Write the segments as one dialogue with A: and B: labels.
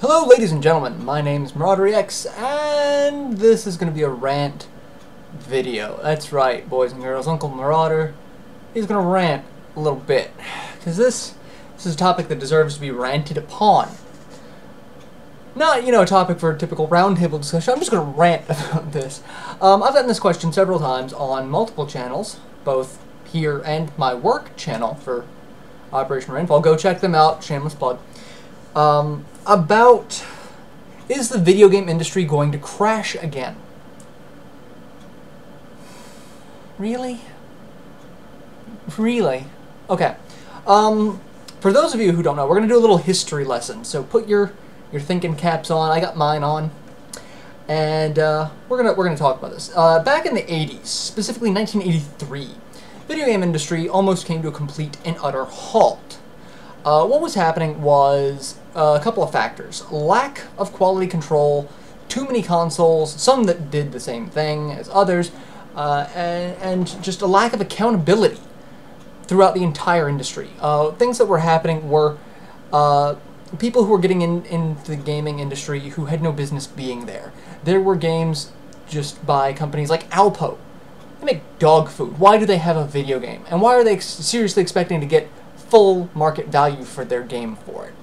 A: Hello ladies and gentlemen, my name is MarauderX, and this is going to be a rant video. That's right, boys and girls, Uncle Marauder, he's going to rant a little bit, because this is a topic that deserves to be ranted upon. Not, a topic for a typical roundtable discussion. I'm just going to rant about this. I've gotten this question several times on multiple channels, both here and my work channel for Operation Rainfall. Go check them out, shameless plug. About, is the video game industry going to crash again? Really? Really? Okay. For those of you who don't know, we're going to do a little history lesson. So put your thinking caps on. I got mine on. And we're gonna talk about this. Back in the 80s, specifically 1983, video game industry almost came to a complete and utter halt. What was happening was a couple of factors. Lack of quality control, too many consoles, some that did the same thing as others, and just a lack of accountability throughout the entire industry. Things that were happening were people who were getting into the gaming industry who had no business being there. There were games just by companies like Alpo. They make dog food. Why do they have a video game? And why are they seriously expecting to get full market value for their game for it?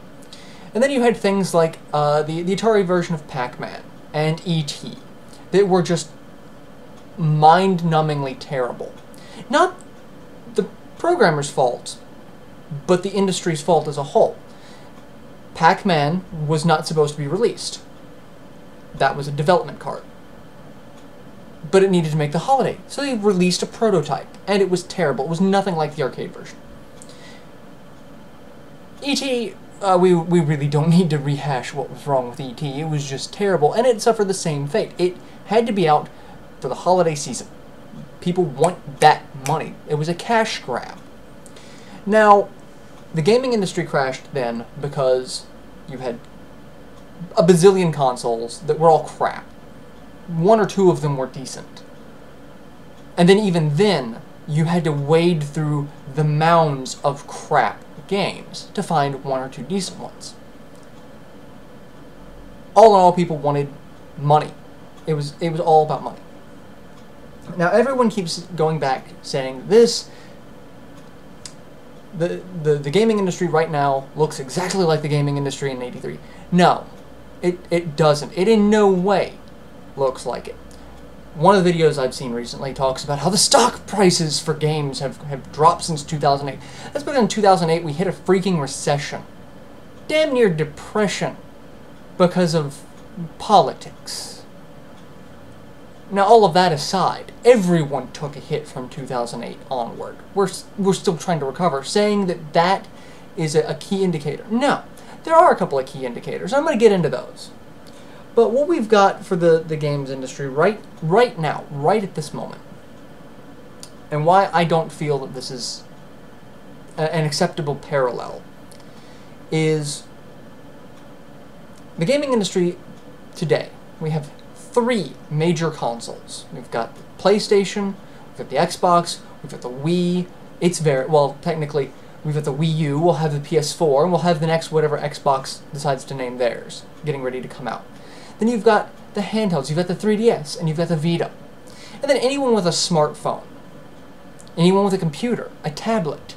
A: And then you had things like the Atari version of Pac-Man and E.T. that were just mind-numbingly terrible. Not the programmer's fault, but the industry's fault as a whole. Pac-Man was not supposed to be released. That was a development card. But it needed to make the holiday, so they released a prototype, and it was terrible. It was nothing like the arcade version. E.T., we really don't need to rehash what was wrong with E.T. It was just terrible, and it suffered the same fate. It had to be out for the holiday season. People want that money. It was a cash grab. Now, the gaming industry crashed then because you had a bazillion consoles that were all crap. One or two of them were decent. And then even then, you had to wade through the mounds of crap games to find one or two decent ones. All in all, people wanted money. It was all about money. Now everyone keeps going back saying this. The gaming industry right now looks exactly like the gaming industry in '83. No, it doesn't. It in no way looks like it. One of the videos I've seen recently talks about how the stock prices for games have dropped since 2008. That's because in 2008 we hit a freaking recession. Damn near depression because of politics. Now all of that aside, everyone took a hit from 2008 onward. We're still trying to recover. Saying that is a key indicator. No, there are a couple of key indicators. I'm going to get into those. But what we've got for the games industry right now, right at this moment, and why I don't feel that this is an acceptable parallel, is the gaming industry today. We have three major consoles. We've got the PlayStation, we've got the Xbox, we've got the Wii. It's well, technically, we've got the Wii U, we'll have the PS4, and we'll have the next whatever Xbox decides to name theirs, getting ready to come out. Then you've got the handhelds, you've got the 3DS, and you've got the Vita. And then anyone with a smartphone, anyone with a computer, a tablet.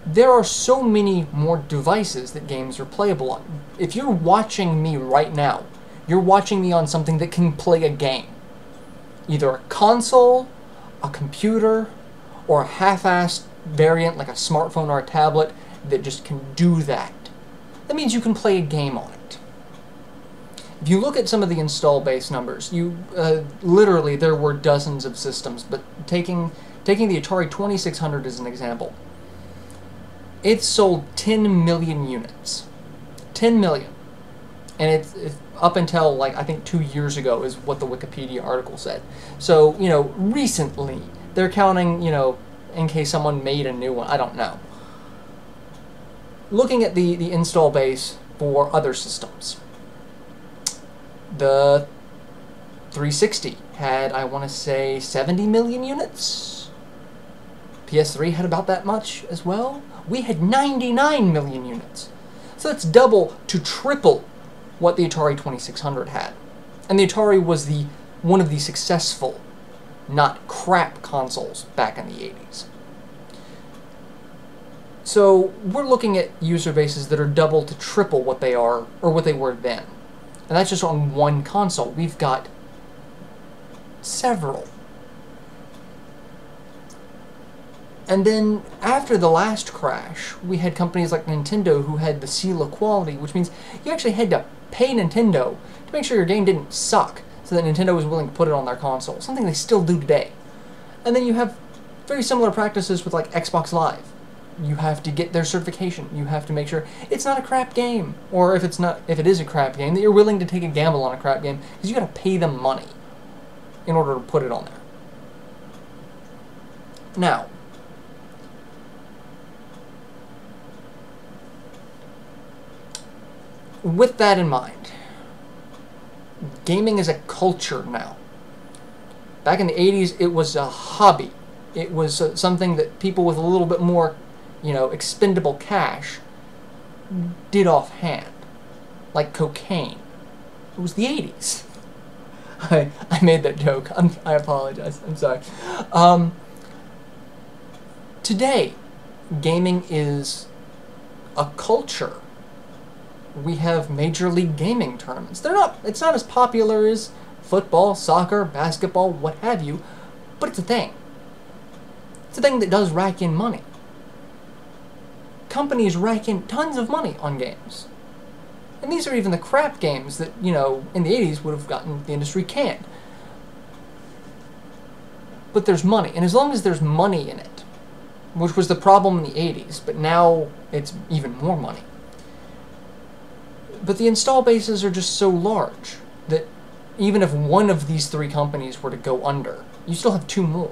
A: There are so many more devices that games are playable on. If you're watching me right now, you're watching me on something that can play a game. Either a console, a computer, or a half-assed variant like a smartphone or a tablet that just can do that. That means you can play a game on it. If you look at some of the install base numbers, literally there were dozens of systems, but taking the Atari 2600 as an example, it sold 10 million units. 10 million. And it's up until, like, I think 2 years ago is what the Wikipedia article said. So, recently, they're counting, in case someone made a new one. I don't know. Looking at the install base for other systems, the 360 had, I want to say, 70 million units. PS3 had about that much as well. We had 99 million units. So that's double to triple what the Atari 2600 had. And the Atari was one of the successful, not crap consoles back in the 80s. So we're looking at user bases that are double to triple what they are, or what they were then. And that's just on one console. We've got several. And then, after the last crash, we had companies like Nintendo who had the seal of quality, which means you actually had to pay Nintendo to make sure your game didn't suck, so that Nintendo was willing to put it on their console, something they still do today. And then you have very similar practices with like Xbox Live. You have to get their certification. You have to make sure it's not a crap game, or if it is a crap game, that you're willing to take a gamble on a crap game, because you got to pay them money in order to put it on there. Now, with that in mind, gaming is a culture now. Back in the 80s, it was a hobby. It was something that people with a little bit more, expendable cash did offhand. Like cocaine. It was the 80s. I made that joke. I apologize. I'm sorry. Today, gaming is a culture. We have Major League Gaming tournaments. It's not as popular as football, soccer, basketball, what have you, but it's a thing. It's a thing that does rack in money. Companies rack in tons of money on games. And these are even the crap games that, in the 80s would have gotten the industry canned. But there's money, and as long as there's money in it, which was the problem in the 80s, but now it's even more money. But the install bases are just so large that even if one of these three companies were to go under, you still have two more.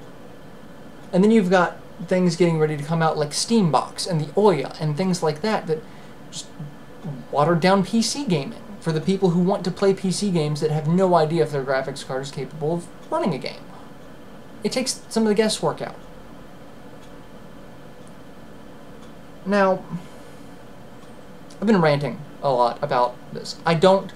A: And then you've got things getting ready to come out like Steambox and the Ouya and things like that just watered down PC gaming for the people who want to play PC games that have no idea if their graphics card is capable of running a game. It takes some of the guesswork out. Now, I've been ranting a lot about this. I don't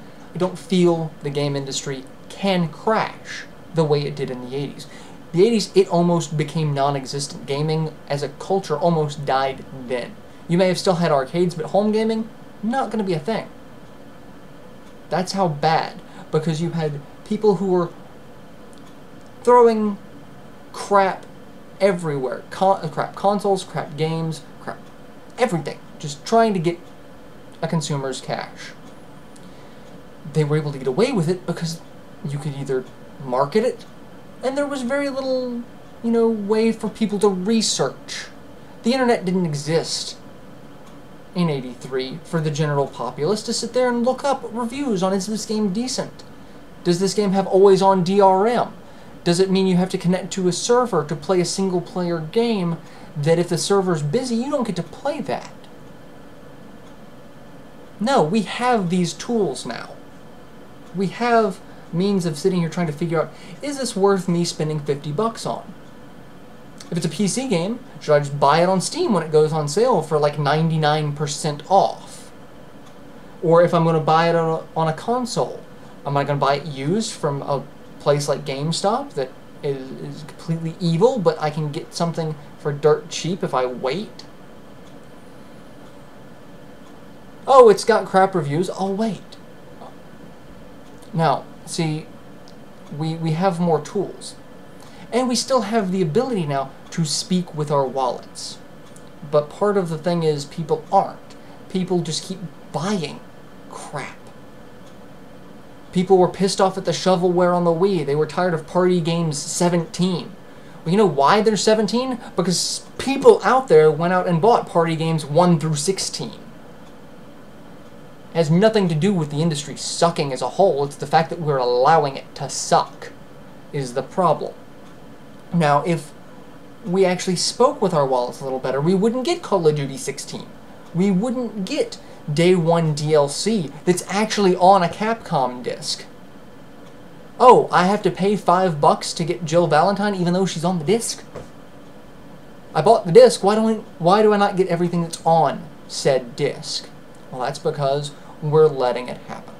A: feel the game industry can crash the way it did in the 80s. The 80s, it almost became non-existent. Gaming as a culture almost died then. You may have still had arcades, but home gaming, not going to be a thing. That's how bad, because you had people who were throwing crap everywhere. Crap consoles, crap games, crap everything. Just trying to get a consumer's cash. They were able to get away with it because you could either market it, and there was very little, way for people to research. The internet didn't exist in '83 for the general populace to sit there and look up reviews on, is this game decent? Does this game have always-on DRM? Does it mean you have to connect to a server to play a single-player game that if the server's busy, you don't get to play that? No, we have these tools now. We have means of sitting here trying to figure out, is this worth me spending $50 on? If it's a PC game, should I just buy it on Steam when it goes on sale for like 99% off? Or if I'm going to buy it on a console, am I going to buy it used from a place like GameStop that is completely evil, but I can get something for dirt cheap if I wait? Oh, it's got crap reviews, I'll wait. Now, see, we have more tools. And we still have the ability now to speak with our wallets. But part of the thing is people aren't. People just keep buying crap. People were pissed off at the shovelware on the Wii. They were tired of Party Games 17. Well, you know why they're 17? Because people out there went out and bought Party Games 1 through 16. It has nothing to do with the industry sucking as a whole. It's the fact that we're allowing it to suck is the problem. Now, if we actually spoke with our wallets a little better, we wouldn't get Call of Duty 16. We wouldn't get Day 1 DLC that's actually on a Capcom disc. Oh, I have to pay $5 to get Jill Valentine even though she's on the disc? I bought the disc, why do I not get everything that's on said disc? Well, that's because we're letting it happen.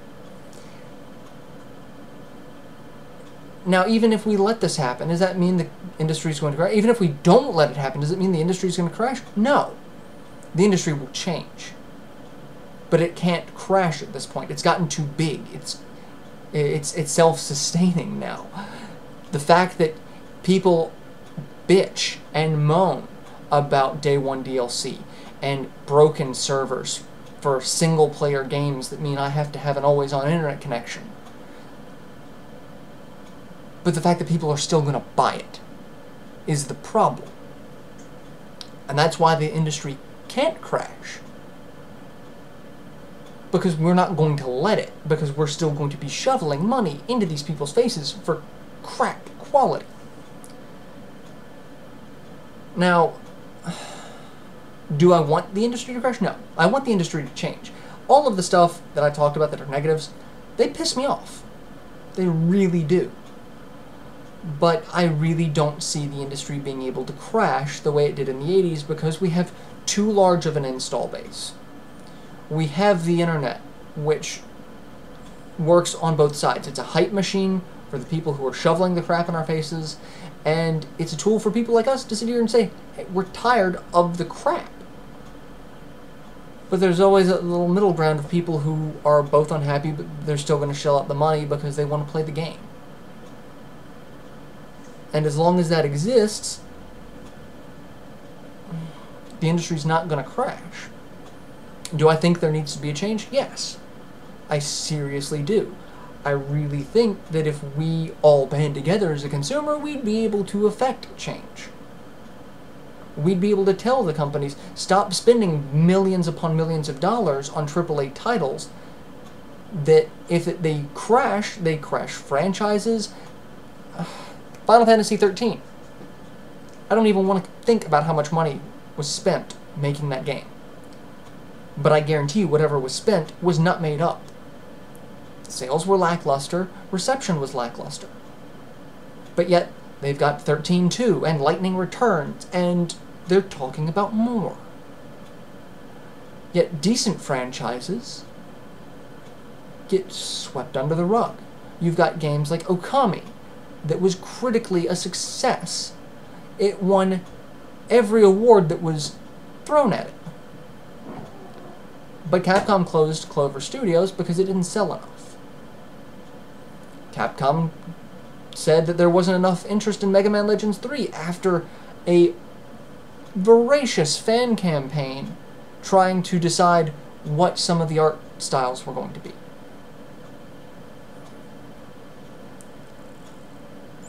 A: Now, even if we let this happen, does that mean the industry is going to crash? Even if we don't let it happen, does it mean the industry is going to crash? No. The industry will change. But it can't crash at this point. It's gotten too big. It's self-sustaining now. The fact that people bitch and moan about Day 1 DLC and broken servers for single-player games that mean I have to have an always-on internet connection. But the fact that people are still going to buy it is the problem. And that's why the industry can't crash. Because we're not going to let it. Because we're still going to be shoveling money into these people's faces for crap quality. Now, do I want the industry to crash? No. I want the industry to change. All of the stuff that I talked about that are negatives, they piss me off. They really do. But I really don't see the industry being able to crash the way it did in the 80s because we have too large of an install base. We have the internet, which works on both sides. It's a hype machine for the people who are shoveling the crap in our faces, and it's a tool for people like us to sit here and say, hey, we're tired of the crap. But there's always a little middle ground of people who are both unhappy, but they're still going to shell out the money because they want to play the game. And as long as that exists, the industry's not going to crash. Do I think there needs to be a change? Yes. I seriously do. I really think that if we all band together as a consumer, we'd be able to affect change. We'd be able to tell the companies, stop spending millions upon millions of dollars on AAA titles, that if they crash franchises. Final Fantasy 13. I don't even want to think about how much money was spent making that game. But I guarantee you whatever was spent was not made up. Sales were lackluster, reception was lackluster. But yet, they've got 13.2 and Lightning Returns, and they're talking about more. Yet decent franchises get swept under the rug. You've got games like Okami, that was critically a success. It won every award that was thrown at it. But Capcom closed Clover Studios because it didn't sell enough. Capcom said that there wasn't enough interest in Mega Man Legends 3 after a voracious fan campaign trying to decide what some of the art styles were going to be.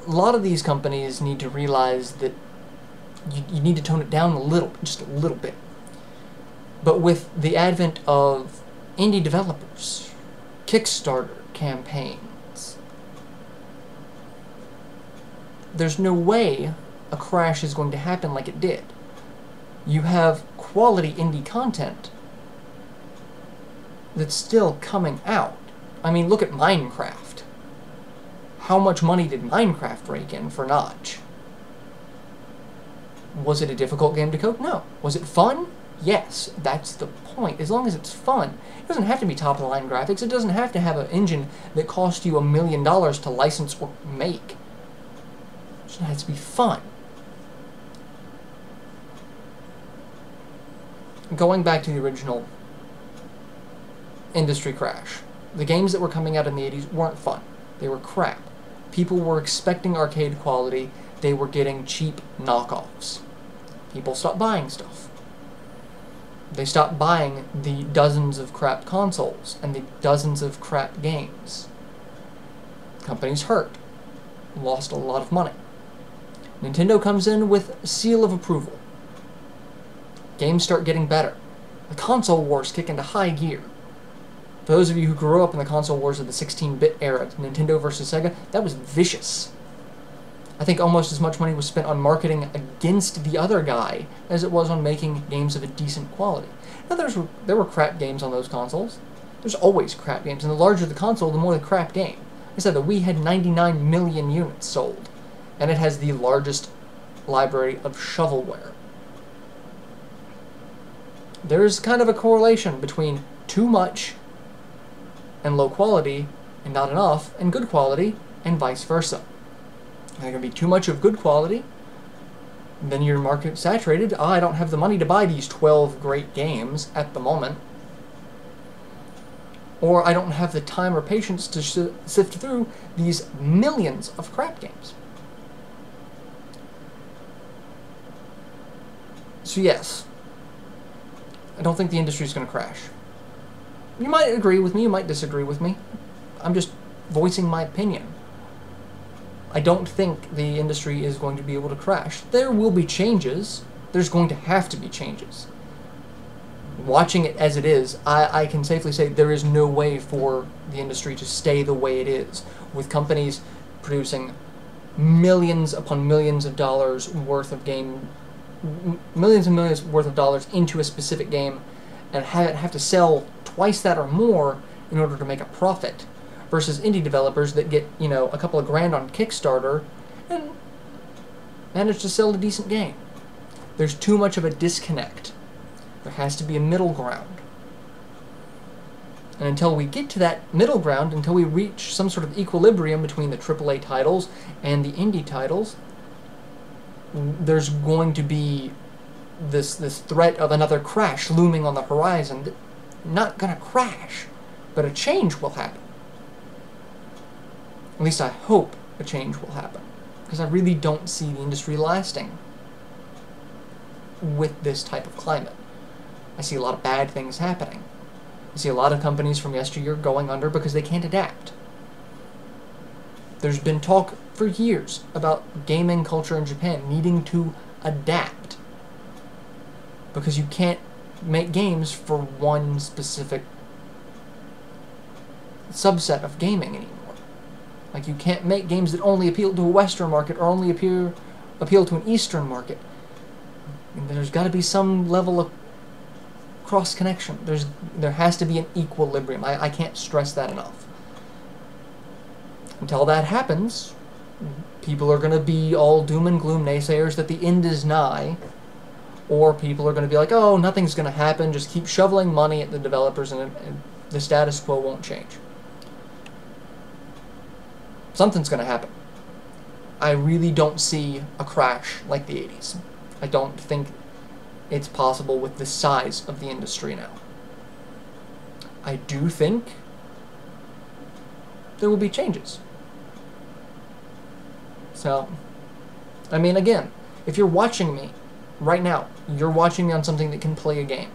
A: A lot of these companies need to realize that you need to tone it down a little, just a little bit. But with the advent of indie developers, Kickstarter campaigns, there's no way a crash is going to happen like it did. You have quality indie content that's still coming out. I mean, look at Minecraft. How much money did Minecraft rake in for Notch? Was it a difficult game to code? No. Was it fun? Yes. That's the point. As long as it's fun. It doesn't have to be top-of-the-line graphics. It doesn't have to have an engine that cost you $1 million to license or make. It just has to be fun. Going back to the original industry crash, the games that were coming out in the 80s weren't fun. They were crap. People were expecting arcade quality. They were getting cheap knockoffs. People stopped buying stuff. They stopped buying the dozens of crap consoles and the dozens of crap games. Companies hurt. Lost a lot of money. Nintendo comes in with a seal of approval. Games start getting better. The console wars kick into high gear. For those of you who grew up in the console wars of the 16-bit era, Nintendo versus Sega, that was vicious. I think almost as much money was spent on marketing against the other guy as it was on making games of a decent quality. Now, there were crap games on those consoles. There's always crap games, and the larger the console, the more the crap game. I said the Wii had 99 million units sold, and it has the largest library of shovelware. There's kind of a correlation between too much and low quality and not enough and good quality, and vice versa. There's going to be too much of good quality, then your market saturated. Oh, I don't have the money to buy these 12 great games at the moment. Or I don't have the time or patience to sift through these millions of crap games. So yes, I don't think the industry is going to crash. You might agree with me, you might disagree with me. I'm just voicing my opinion. I don't think the industry is going to be able to crash. There will be changes. There's going to have to be changes. Watching it as it is, I can safely say there is no way for the industry to stay the way it is, with companies producing millions upon millions of dollars worth of game, millions and millions worth of dollars into a specific game, and have to sell twice that or more in order to make a profit, versus indie developers that get, you know, a couple of grand on Kickstarter and manage to sell a decent game. There's too much of a disconnect. There has to be a middle ground. And until we get to that middle ground, until we reach some sort of equilibrium between the AAA titles and the indie titles, there's going to be this threat of another crash looming on the horizon. Not gonna crash, but a change will happen. At least I hope a change will happen, because I really don't see the industry lasting with this type of climate. I see a lot of bad things happening. I see a lot of companies from yesteryear going under because they can't adapt. There's been talk for years about gaming culture in Japan needing to adapt, because you can't make games for one specific subset of gaming anymore. Like, you can't make games that only appeal to a Western market or only appeal to an Eastern market. And there's got to be some level of cross-connection. There has to be an equilibrium. I can't stress that enough. Until that happens, people are going to be all doom and gloom naysayers that the end is nigh, or people are going to be like, oh, nothing's going to happen, just keep shoveling money at the developers and the status quo won't change. Something's going to happen. I really don't see a crash like the 80s. I don't think it's possible with the size of the industry now. I do think there will be changes. So, I mean, again, if you're watching me right now, you're watching me on something that can play a game.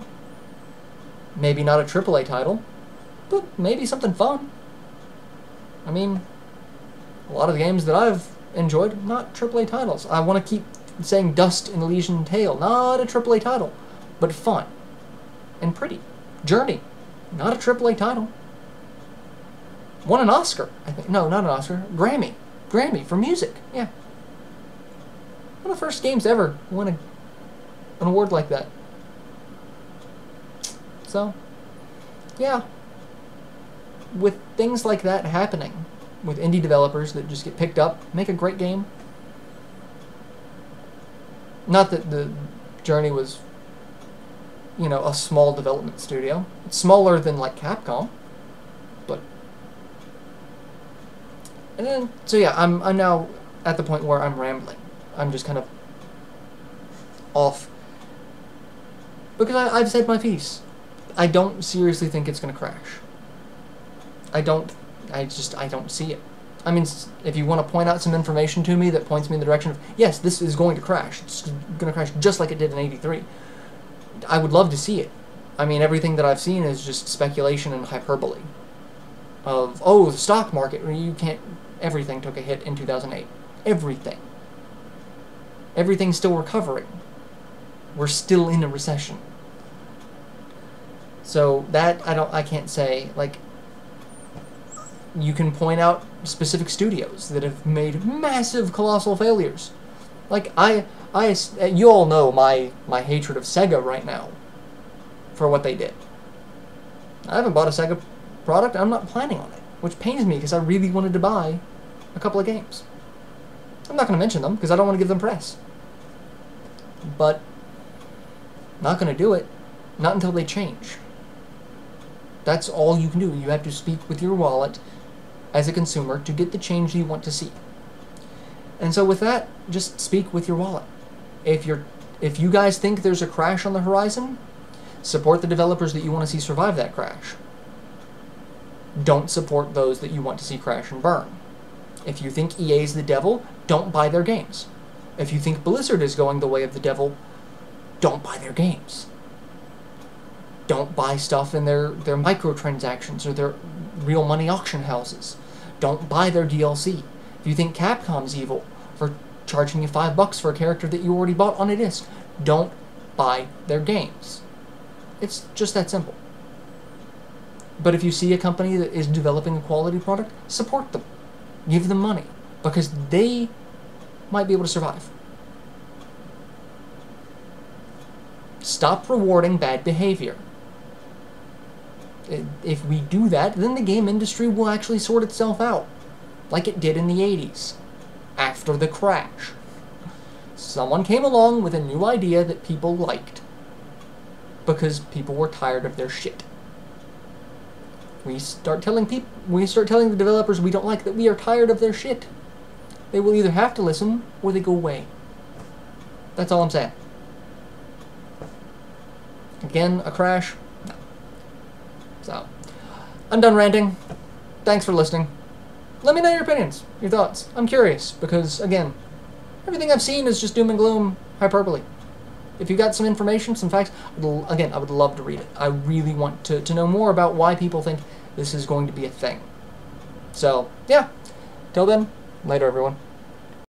A: Maybe not a AAA title, but maybe something fun. I mean, a lot of the games that I've enjoyed, not AAA titles. I want to keep saying Dust in Elysian Tale, not a AAA title, but fun and pretty. Journey, not a AAA title. Won an Oscar, I think. No, not an Oscar. Grammy for music. Yeah. One of the first games ever to win an award like that. So, yeah. With things like that happening, with indie developers that just get picked up, make a great game. Not that the Journey was, you know, a small development studio. It's smaller than, like, Capcom. But... And then, so yeah, I'm now at the point where I'm rambling. I'm just kind of off. Because I've said my piece. I don't seriously think it's going to crash. I don't see it. I mean, if you want to point out some information to me that points me in the direction of, yes, this is going to crash. It's going to crash just like it did in '83. I would love to see it. I mean, everything that I've seen is just speculation and hyperbole. Of, oh, the stock market, you can't, everything took a hit in 2008. Everything. Everything's still recovering. We're still in a recession. So that, I can't say, like, you can point out specific studios that have made massive, colossal failures. Like, you all know my hatred of Sega right now for what they did. I haven't bought a Sega product. I'm not planning on it, which pains me because I really wanted to buy a couple of games. I'm not going to mention them because I don't want to give them press. But not going to do it. Not until they change. That's all you can do. You have to speak with your wallet as a consumer to get the change you want to see. And so with that, just speak with your wallet. If you guys think there's a crash on the horizon, support the developers that you want to see survive that crash. Don't support those that you want to see crash and burn. If you think EA's the devil, don't buy their games. If you think Blizzard is going the way of the devil, don't buy their games. Don't buy stuff in their microtransactions or their real money auction houses. Don't buy their DLC. If you think Capcom's evil for charging you $5 for a character that you already bought on a disc, don't buy their games. It's just that simple. But if you see a company that is developing a quality product, support them. Give them money, because they might be able to survive. Stop rewarding bad behavior. If we do that, then the game industry will actually sort itself out, like it did in the 80s, after the crash. Someone came along with a new idea that people liked, because people were tired of their shit. We start telling the developers we don't like that we are tired of their shit. They will either have to listen, or they go away. That's all I'm saying. Again, a crash? No. So, I'm done ranting. Thanks for listening. Let me know your opinions, your thoughts. I'm curious, because, again, everything I've seen is just doom and gloom hyperbole. If you got some information, some facts, again, I would love to read it. I really want to know more about why people think this is going to be a thing. So, yeah. Till then, later, everyone.